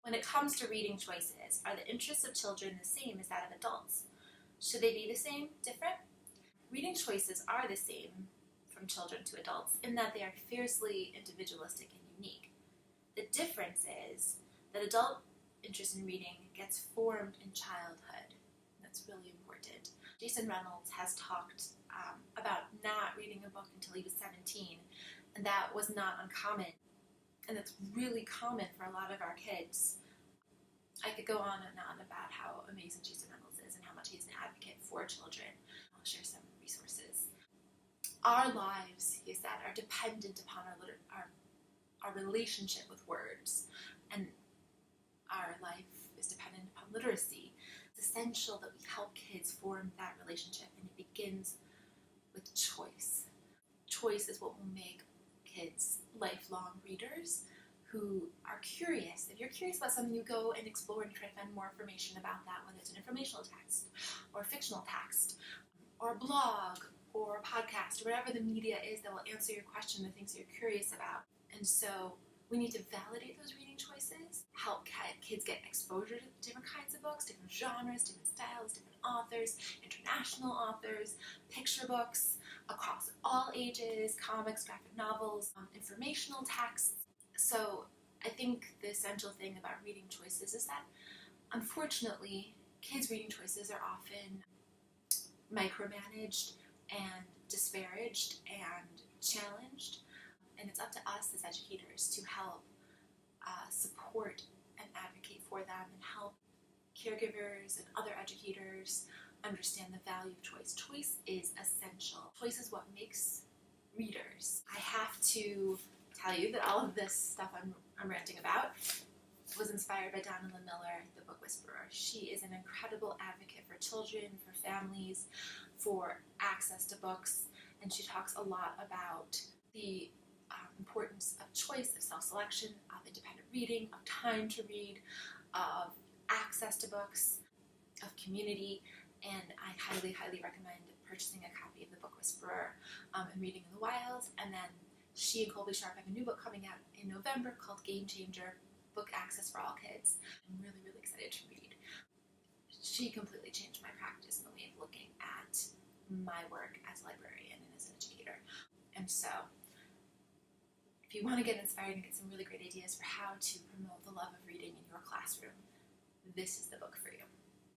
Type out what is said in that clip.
When it comes to reading choices, are the interests of children the same as that of adults? Should they be the same, different? Reading choices are the same from children to adults in that they are fiercely individualistic and unique. The difference is that adult interest in reading gets formed in childhood. That's really important. Jason Reynolds has talked about not reading a book until he was 17, and that was not uncommon. And it's really common for a lot of our kids. I could go on and on about how amazing Jason Reynolds is and how much he's an advocate for children. I'll share some resources. Our lives, he said, are dependent upon our relationship with words, and our life is dependent upon literacy. It's essential that we help kids form that relationship, and it begins with choice. Choice is what will make kids lifelong readers who are curious. If you're curious about something, you go and explore and try to find more information about that, whether it's an informational text or a fictional text or a blog or a podcast or whatever the media is that will answer your question, the things that you're curious about. And so we need to validate those reading choices, help kids get exposure to different kinds of books, different genres, different styles, different authors, international authors, picture books across all ages, comics, graphic novels, informational texts. So I think the essential thing about reading choices is that, unfortunately, kids' reading choices are often micromanaged and disparaged and challenged. And it's up to us as educators to help support and advocate for them and help caregivers and other educators understand the value of choice. Choice is essential. Choice is what makes readers. I have to tell you that all of this stuff I'm ranting about was inspired by Donalyn Miller, the book whisperer. She is an incredible advocate for children, for families, for access to books, and she talks a lot about the importance of choice, of self-selection, of independent reading, of time to read, of access to books, of community, and I highly, highly recommend purchasing a copy of the book Whisperer and reading in the wild. And then she and Colby Sharp have a new book coming out in November called Game Changer, book access for all kids. I'm really, really excited to read. She completely changed my practice and the way of looking at my work as a librarian and as an educator. And so, if you want to get inspired and get some really great ideas for how to promote the love of reading in your classroom, this is the book for you.